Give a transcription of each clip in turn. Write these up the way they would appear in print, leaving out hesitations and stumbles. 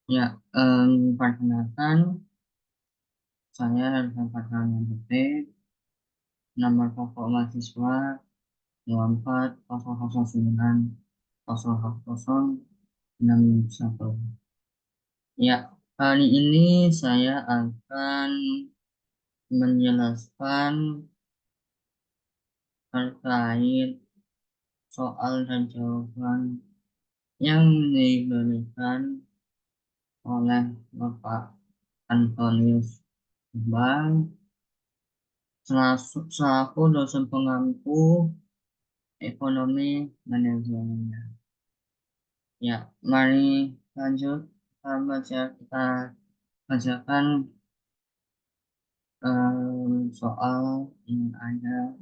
Ya, perkenalkan, saya Elvan Fadlan MPT, nomor pokok mahasiswa 2400900061. Ya, kali ini saya akan menjelaskan terkait soal dan jawaban yang diberikan oleh Bapak Antonius Bang selaku dosen pengampu ekonomi manajemen. Ya, mari lanjut. Kita bacakan soal yang ada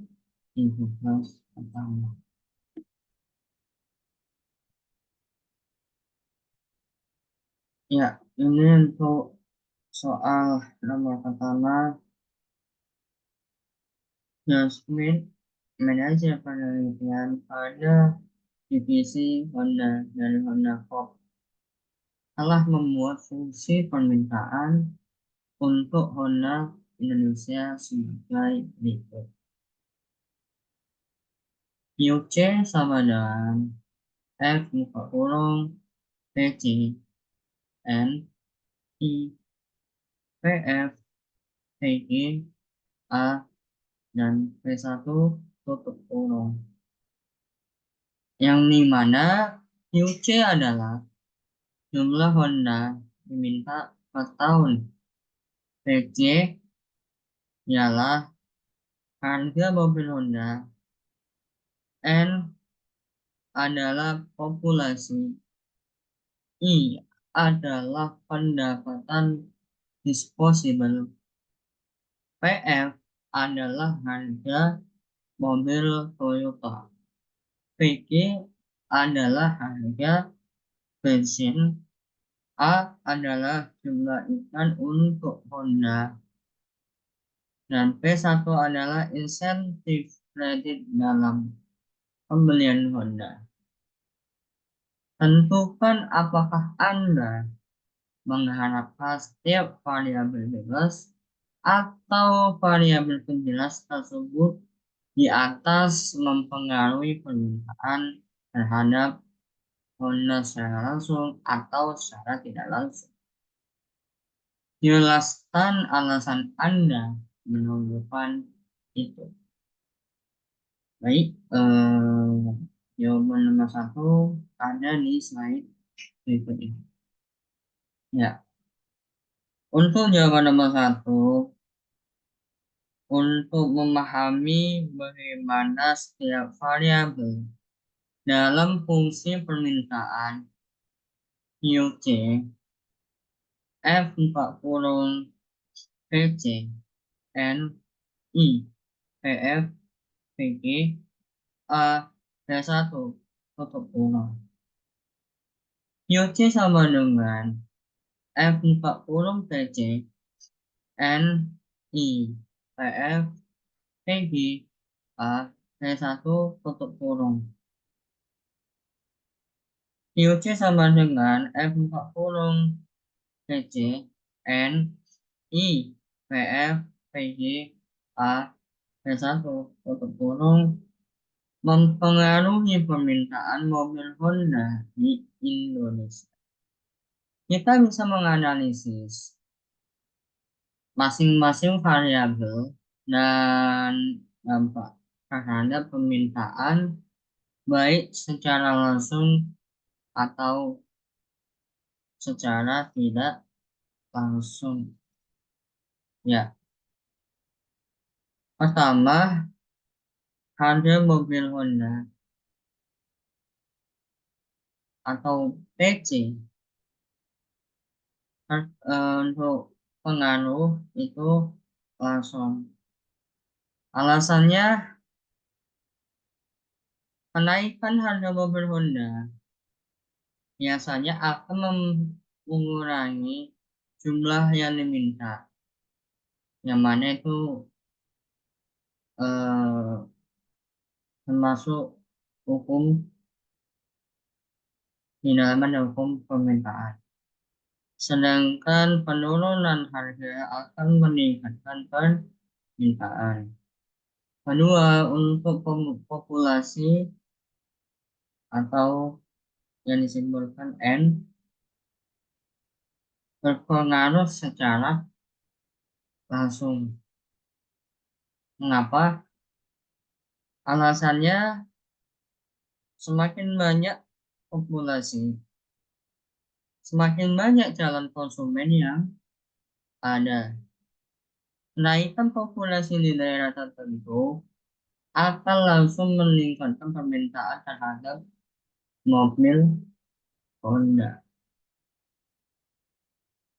di tugas pertama. Ya, ini untuk soal nomor pertama. Yasmin, manajer penelitian pada divisi Honda dari Honda Corp, telah membuat fungsi permintaan untuk Honda Indonesia sebagai berikut. UC sama dengan F muka kurung PC N I PF PG A dan P1 tutup kurung, yang dimana UC adalah jumlah Honda diminta per tahun. PC ialah harga mobil Honda. N adalah populasi. I adalah pendapatan disposable. PF adalah harga mobil Toyota. PG adalah harga bensin. A adalah jumlah ikan untuk Honda. Dan P1 adalah insentif kredit dalam pembelian Honda. Tentukan apakah Anda mengharapkan setiap variabel bebas atau variabel penjelas tersebut di atas mempengaruhi permintaan terhadap Honda secara langsung atau secara tidak langsung. Jelaskan alasan Anda menunjukkan itu. Baik, jawaban nomor 1 ada di slide berikut ini. Ya, untuk jawaban nomor 1, untuk memahami bagaimana setiap variabel dalam fungsi permintaan UC, F 40, PC, N, I, PF, PG, A, P1, tutup kurung. UC sama dengan F 40 PC, N, I, PF, PG, A, P1, tutup kurung. UC sama dengan F 40 PC, N, I, PF, PG, A, P1, tutup kurung, mempengaruhi permintaan mobil Honda di Indonesia. Kita bisa menganalisis masing-masing variabel dan dampak terhadap permintaan baik secara langsung atau secara tidak langsung. Ya, pertama, harga mobil Honda atau PC untuk pengaruh itu langsung. Alasannya, kenaikan harga mobil Honda biasanya akan mengurangi jumlah yang diminta, yang mana itu termasuk hukum di dalam hukum permintaan. Sedangkan penurunan harga akan meningkatkan permintaan. Kedua, untuk populasi atau yang disimbolkan N berpengaruh secara langsung. Mengapa? Alasannya semakin banyak populasi, semakin banyak calon konsumen yang ada. Kenaikan populasi di daerah tertentu akan langsung meningkatkan permintaan terhadap mobil Honda.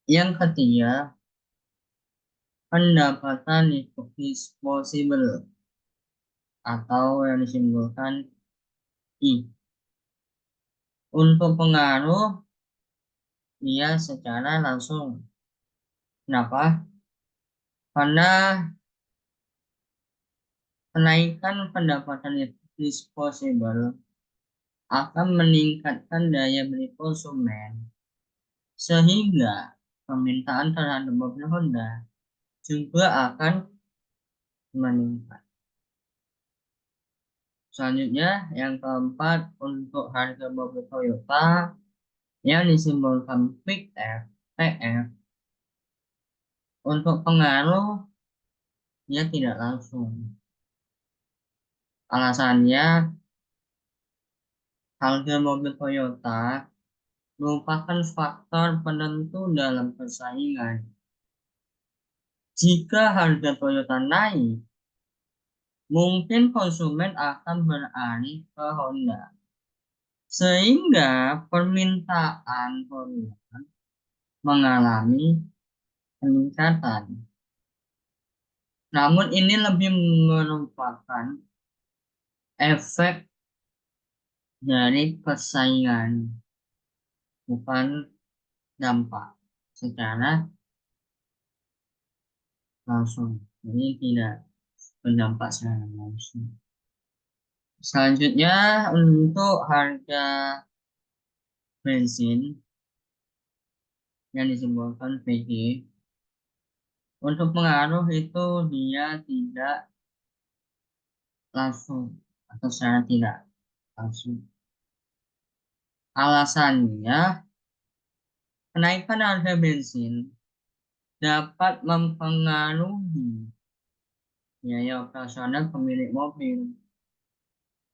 Yang ketiga, pendapatan disposable atau yang disimbolkan I. Untuk pengaruh dia secara langsung. Kenapa? Karena kenaikan pendapatan disposable akan meningkatkan daya beli konsumen, sehingga permintaan terhadap mobil Honda juga akan meningkat. Selanjutnya, yang keempat, untuk harga mobil Toyota yang disimbolkan PF, untuk pengaruh dia tidak langsung. Alasannya, harga mobil Toyota merupakan faktor penentu dalam persaingan. Jika harga Toyota naik, mungkin konsumen akan beralih ke Honda, sehingga permintaan Honda mengalami peningkatan. Namun ini lebih merupakan efek dari persaingan, bukan dampak secara langsung. Ini tidak berdampak secara langsung. Selanjutnya, untuk harga bensin yang disimbolkan PG, untuk pengaruh itu dia tidak langsung atau secara tidak langsung. Alasannya, kenaikan harga bensin dapat mempengaruhi biaya operasional pemilik mobil,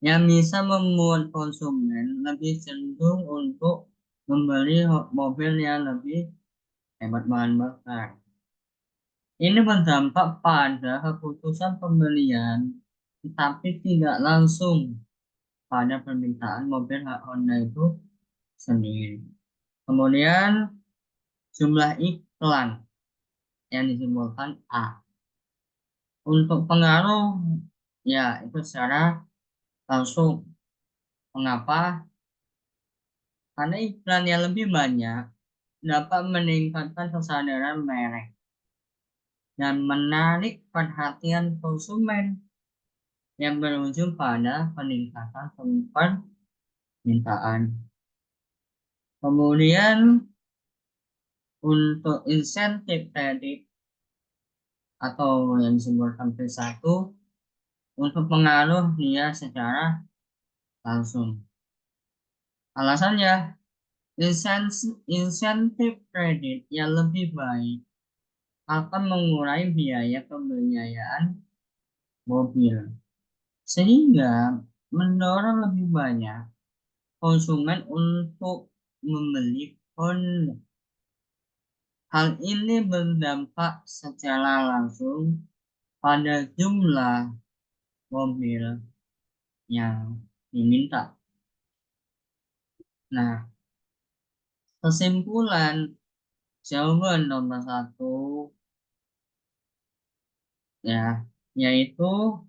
yang bisa membuat konsumen lebih cenderung untuk membeli mobil yang lebih hemat bahan bakar. Ini berdampak pada keputusan pembelian, tetapi tidak langsung pada permintaan mobil Honda itu sendiri. Kemudian jumlah iklan yang disimbolkan A. Untuk pengaruh, ya itu secara langsung. Mengapa? Karena iklan yang lebih banyak dapat meningkatkan kesadaran merek dan menarik perhatian konsumen yang berujung pada peningkatan permintaan. Kemudian untuk insentif kredit atau yang disebutkan P1 untuk pengaruh dia secara langsung. Alasannya, insentif kredit yang lebih baik akan mengurangi biaya pembiayaan mobil, sehingga mendorong lebih banyak konsumen untuk membeli Honda. Hal ini berdampak secara langsung pada jumlah mobil yang diminta. Nah, kesimpulan jawaban nomor 1 ya, yaitu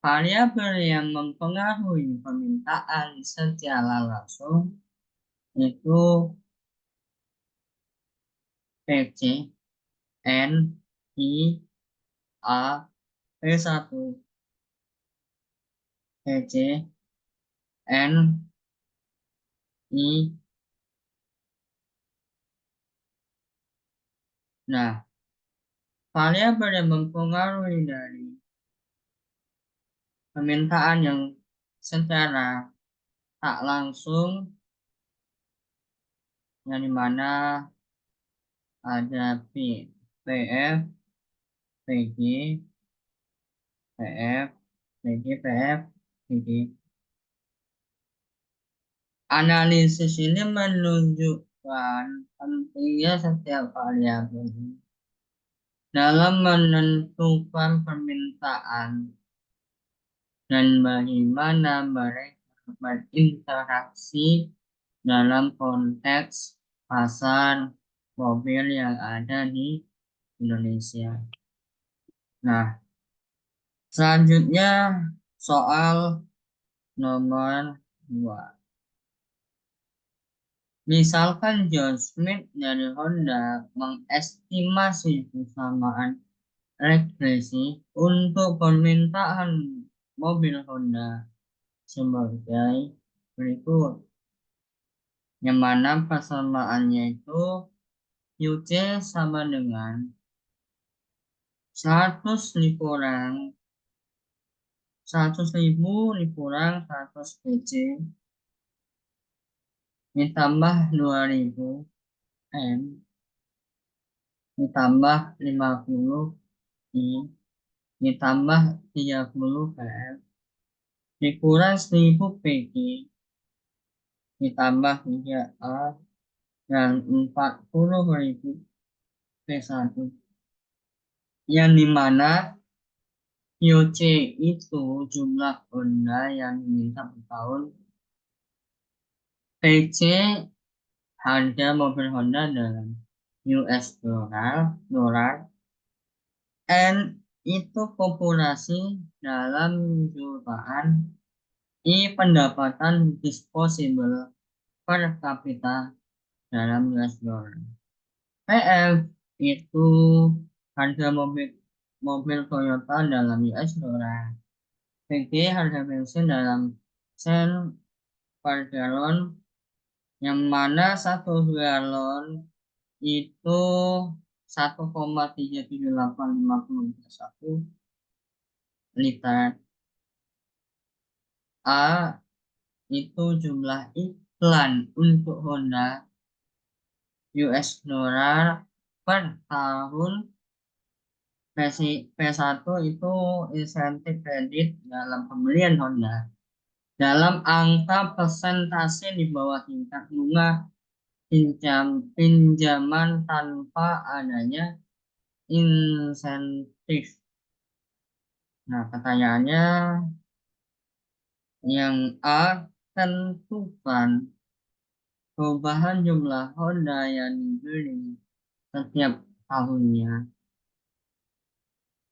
variabel yang mempengaruhi permintaan secara langsung itu PC, N, I, A, P1, PC, N, I, Nah, variabel yang mempengaruhi dari permintaan yang secara tak langsung, yang dimana ada PF, PG, PF, PG, PF, PG. Analisis ini menunjukkan pentingnya setiap variabel dalam menentukan permintaan dan bagaimana mereka berinteraksi dalam konteks pasar mobil yang ada di Indonesia. Nah, selanjutnya soal nomor 2. Misalkan John Smith dari Honda mengestimasi kesamaan regresi untuk permintaan mobil Honda sebagai berikut, yang mana persamaannya itu UC sama dengan 100.000 dikurang 100 PC ditambah 2000 M ditambah 50 I ditambah 30 PF dikurang 1000 PG ditambah 3A dan 40.000 P1, yang dimana IOC itu jumlah Honda yang diminta per tahun, PC harga mobil Honda dalam US dollar, N itu populasi dalam jutaan, I pendapatan disposable per kapita dalam US dollar, PF itu harga mobil Toyota dalam US dollar, PG harga bensin dalam sen per galon, yang mana 1 galon itu 1,37851 liter. A itu jumlah iklan untuk Honda US dollar per tahun. P1 itu insentif kredit dalam pembelian Honda dalam angka persentase di bawah tingkat bunga pinjaman tanpa adanya insentif. Nah, pertanyaannya yang A, tentukan perubahan jumlah Honda yang dibeli setiap tahunnya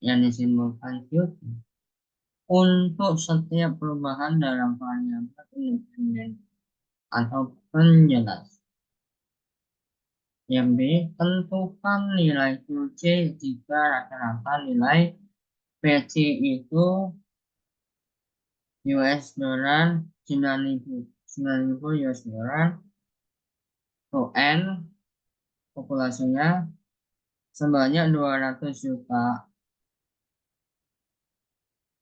yang disimbolkan Q untuk setiap perubahan dalam variabel independen atau penjelas. Yang B, tentukan nilai QC jika rata-rata nilai PC itu US dollar 9.000 US dollar, atau N populasinya sebanyak 200 juta.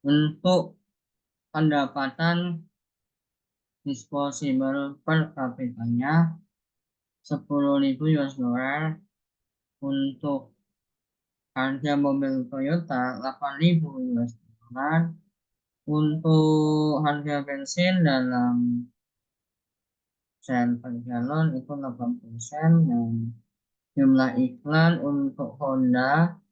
Untuk pendapatan disposable per kapitanya 10.000 US dollar. Untuk harga mobil Toyota 8.000 US dollar. Untuk harga bensin dalam sen per galon itu 80 sen, dan jumlah iklan untuk Honda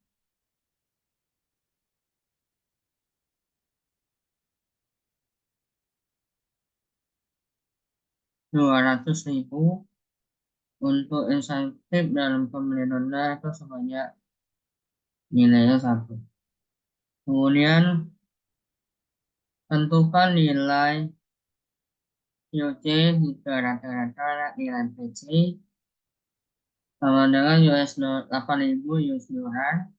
200.000. Untuk insentif dalam pembelian Honda itu sebanyak nilainya 1. Kemudian tentukan nilai IOC jika rata-rata nilai PC sama dengan US 8.000 US dollar,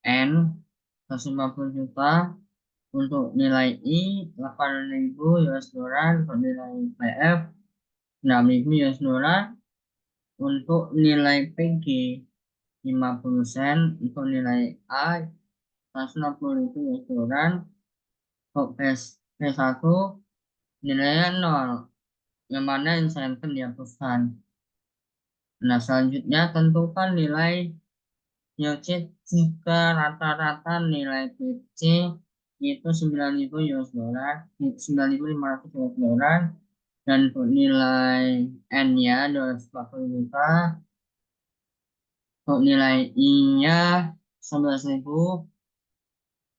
N 150 juta. Untuk nilai I 8.000 US dollar. Untuk nilai PF 6.000 US dollar. Untuk nilai PG 50 sen untuk nilai A 160.000 US dollar. Untuk P1 nilainya 0, yang mana insentif dihapuskan. Nah, selanjutnya tentukan nilai YOC jika rata-rata nilai PC itu 9.000 US dollar, 9.500 US dollar, dan untuk nilai N-nya 240 juta, untuk nilai I-nya 11.000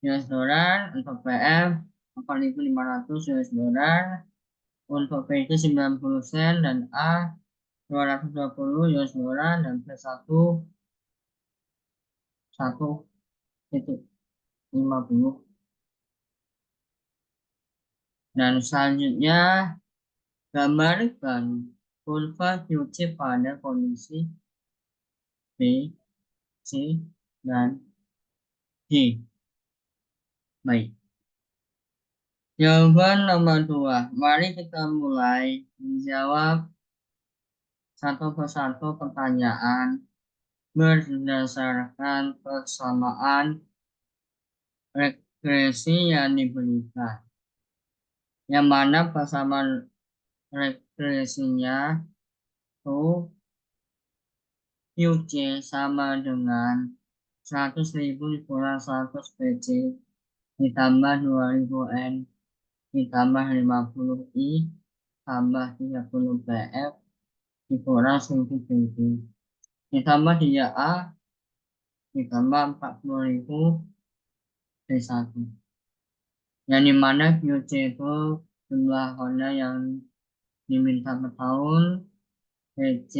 US dollar, untuk PF 4.500 US dollar, untuk PC 90 sen, dan A 220 US dollar, dan P1 1,50. Dan selanjutnya gambarkan kurva QC pada kondisi B, C, dan D. Baik. Jawaban nomor 2. Mari kita mulai menjawab satu persatu pertanyaan berdasarkan persamaan regresi yang diberikan. Yang mana persamaan regresinya itu QC sama dengan 100.000 kurang 100 PC ditambah 2.000 N ditambah 50 I tambah 30 PF dikurang 1.000 PC ditambah 3A ditambah 40.000 P1, yang dimana QC itu jumlah Honda yang diminta per tahun, PC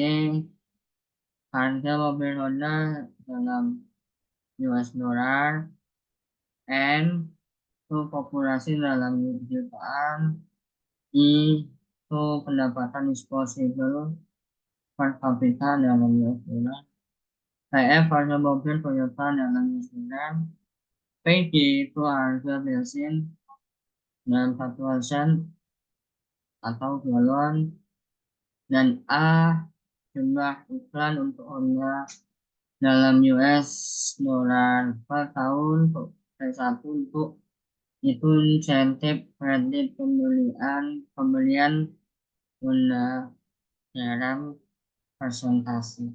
harga mobil Honda dalam US dollar, N itu populasi dalam jutaan, I itu pendapatan disposable per kapita dalam US dollar, PF harga mobil Toyota dalam US dollar, PG itu harga bensin dalam satuan sen atau galon, dan A jumlah iklan untuk Honda dalam US dollar per tahun. Untuk P1 untuk itu insentif kredit pembelian Honda dalam persentase.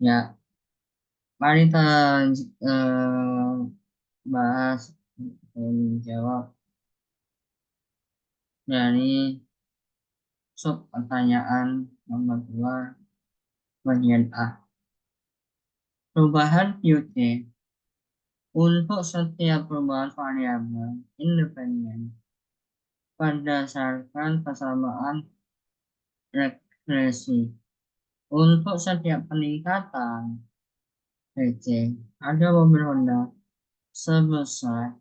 Ya, mari kita bahas dan jawab dari sub pertanyaan nomor 2 bagian A. Perubahan QT untuk setiap perubahan variabel independen berdasarkan persamaan regresi. Untuk setiap peningkatan PC harga mobil Honda sebesar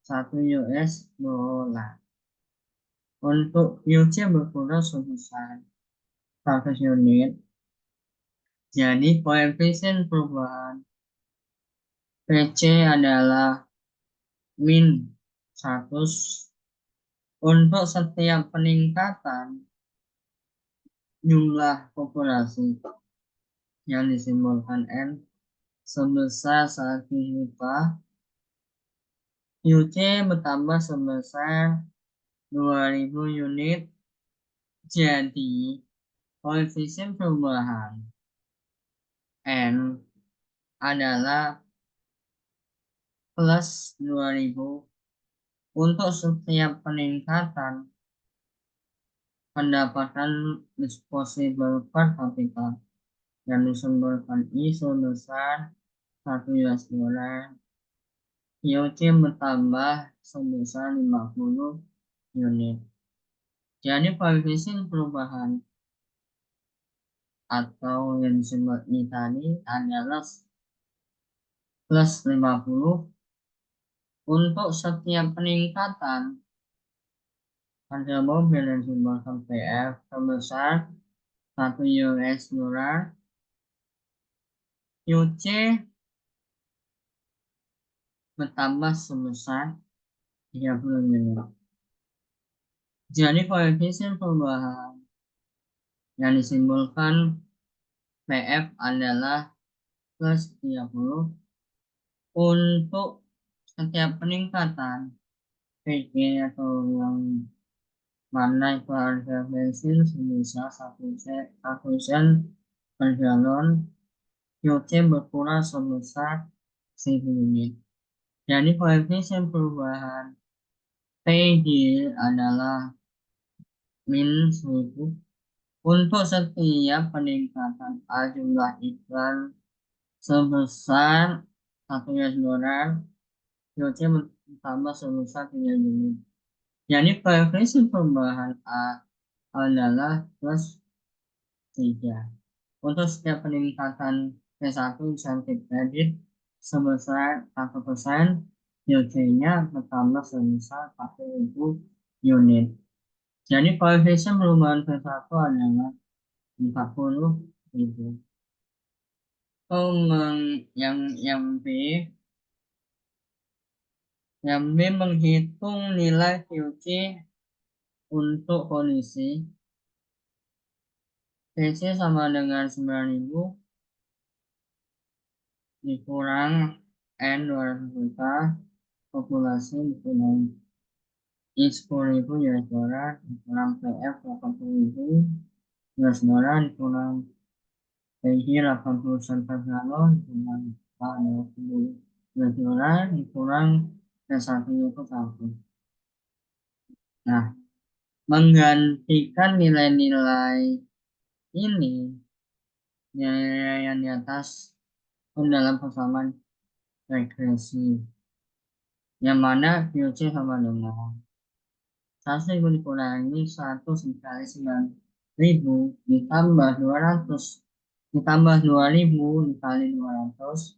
1 US dollar. Untuk QC berkurang sebesar 100 unit. Jadi koefisien perubahan PC adalah min 100 untuk setiap peningkatan jumlah populasi yang disimbolkan N sebesar 1 juta, QC bertambah sebesar 2.000 unit. Jadi koefisien perubahan N adalah plus 2.000 untuk setiap peningkatan pendapatan disposable per kapita yang disimbolkan I sebesar 1 US dollar. IOC bertambah sebesar 50 unit. Jadi koefisien perubahan atau yang disebut I tadi adalah plus 50 untuk setiap peningkatan harga mobil yang disimbolkan PF sebesar 1 US dollar. QC bertambah sebesar 30 unit. Jadi koefisien perubahan yang disimbolkan PF adalah plus 30 untuk setiap peningkatan PG atau yang mana itu harga bensin sebesar 1 sen per galon, QC berkurang sebesar 1000 unit. Jadi koefisien perubahan PG adalah min 1000 untuk setiap peningkatan jumlah iklan sebesar $1, QC bertambah sebesar 3 unit. Jadi koefisien perubahan A adalah plus 3. Untuk setiap peningkatan P1 insentif kredit sebesar 1%, QC-nya bertambah sebesar 40.000 unit. Jadi koefisien perubahan P1 adalah 40.000. Yang B menghitung nilai QC untuk kondisi PC sama dengan 9.000 dikurang N 200 juta, populasi dikurang I 10.000 US dollar, dikurang PF 80.000 US dollar, dikurang PG 80 sen per galon, dikurang K 20 US dollar, dikurang P1 itu 1. Nah, menggantikan nilai-nilai ini, nilai yang di atas dalam persamaan regresi, yang mana QC sama dengan 1.000 dikurangi 1 dikali 9.000 ditambah 200 ditambah 2.000 dikali 200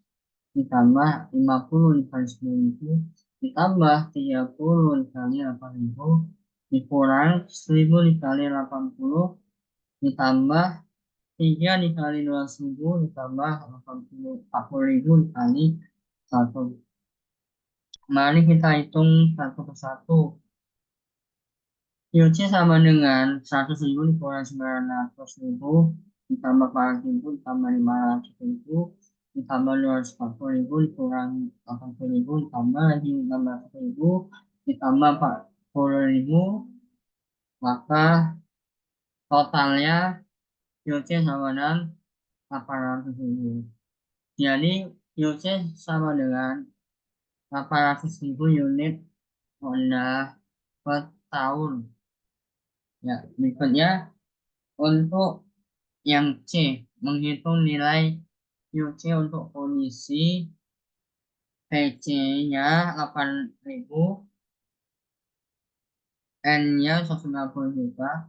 ditambah 50 dikali 10.000 ditambah 30 dikali 8.000 dikurang 1.000 dikali 80 ditambah 3 dikali 2.000 ditambah 40.000 dikali 1. Mari kita hitung satu persatu. QC sama dengan 100.000 dikurang 900.000 ditambah 400.000 ditambah 500.000 ditambah 240.000 dikurang 80.000 ditambah lagi 600.000 ditambah 40.000, maka totalnya QC sama dengan 800.000. Jadi QC sama dengan 800.000 unit Honda per tahun. Ya, berikutnya untuk yang C, menghitung nilai QC untuk kondisi PC-nya 8.000, N-nya 190 juta,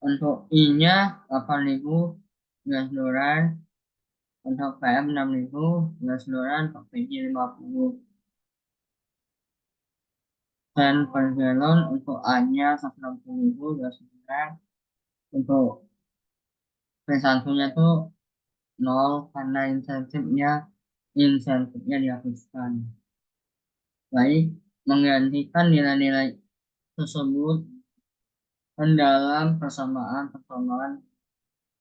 untuk I-nya 8.000 US dollar, untuk PM 6.000 US dollar, untuk PG 50 sen per galon, untuk A-nya 160.000 US dollar, untuk P1-nya tuh 0 karena insentifnya dihapuskan. Baik, menggantikan nilai-nilai tersebut dalam persamaan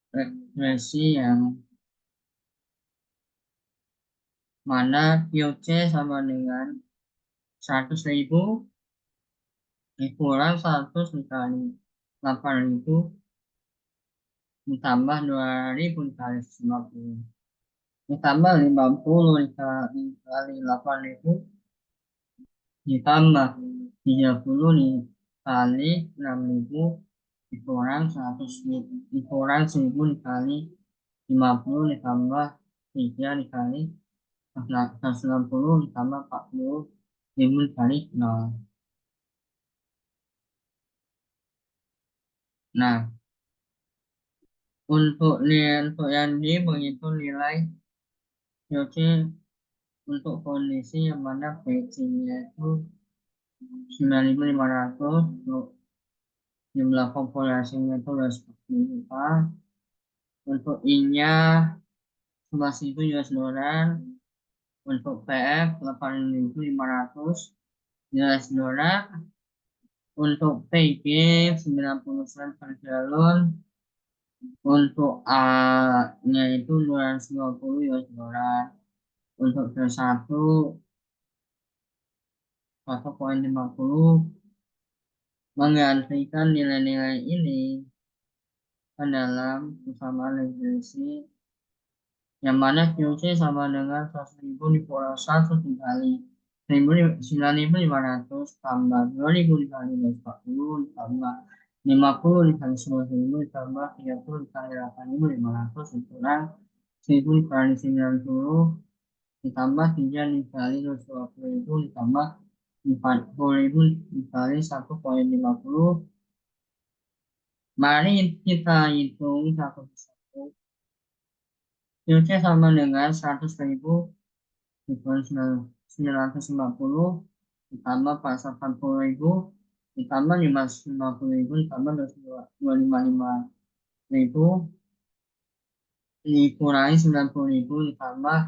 regresi yang mana QC sama dengan 100.000 dikurang 100 dikali 8.000 ditambah 2.000 dikali 50 ditambah 50 dikali 8.000 ditambah 30 dikali 6.000 dikurang 1.000 dikali 50 ditambah 3 dikali 160 ditambah 40.000 dikali 0. Nah, untuk yang D menghitung nilai QC untuk kondisi yang mana PC-nya itu 9.500, jumlah populasinya itu 210 juta, untuk I-nya 11.000 US dollar, untuk PF 8.500 US dollar, untuk PG 90 sen per galon, Untuk A-nya itu 220 US dollar. Untuk B1 1,50 menggantikan nilai-nilai ini ke dalam persamaan regresi yang mana QC sama dengan 100.000 dikurangi 100 dikali 9.500 tambah 2.000 dikali 240 ditambah 50 dikali 11.000 ditambah 30 dikali 8.500 dikurang 1.000 dikali 90 ditambah 3 dikali 220.000 ditambah 40.000 dikali 1,50. Mari kita hitung satu persatu. QC sama dengan 100.000 dikurangi 950 ditambah 440.000 ditambah 550.000 ditambah 255.000 dikurangi 90.000 ditambah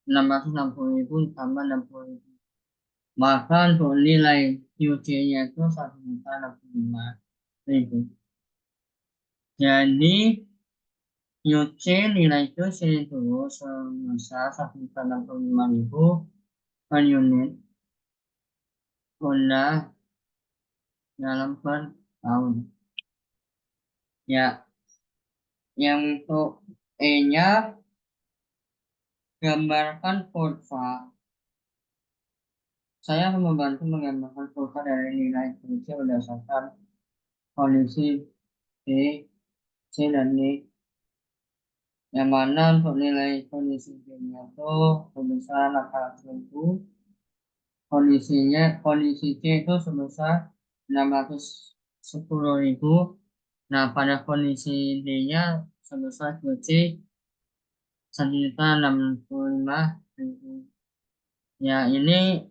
660.000 ditambah 60.000. Maka untuk nilai QC-nya itu 1.065.000. Jadi QC nilai QC itu sebesar 1.065.000 per unit Honda dalam per tahun. Ya, yang untuk E-nya gambarkan kurva. Saya akan membantu menggambarkan kurva dari nilai QC berdasarkan kondisi B, C, dan D. Yang mana untuk nilai kondisi B-nya itu sebesar 800.000. Kondisi C itu sebesar 610.000. Nah, pada kondisi D-nya sebesar QC 1.065.000. Ya, ini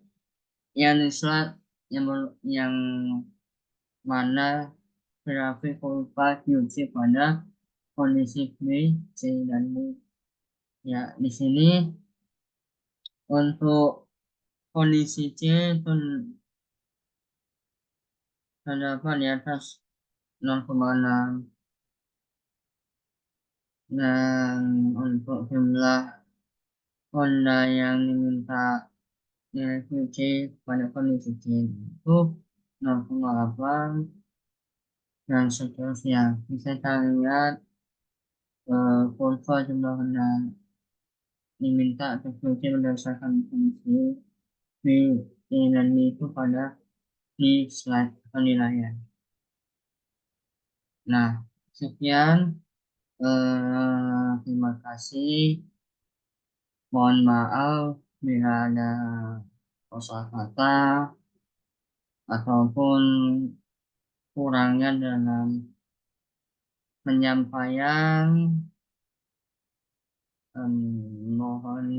yang slide yang mana grafik kurva QC pada kondisi B, C, dan D. Ya, di sini untuk kondisi C itu terdapat di atas 0,6 dan untuk jumlah Honda yang diminta nilai QC pada kondisi C itu 0,8 dan seterusnya. Bisa kita lihat kurva jumlah Honda diminta atau QC berdasarkan kondisi B, C, dan D itu pada di slide penilaian. Nah, sekian. Terima kasih. Mohon maaf bila ada kosakata ataupun kurangnya dalam penyampaian. Mohon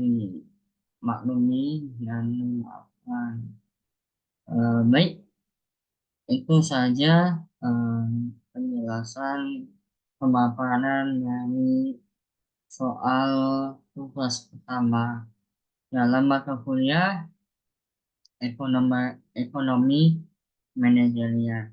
maklumi dan maafkan. Baik, itu saja penjelasan pemaparan dari soal tugas pertama dalam mata kuliah ekonomi manajerial.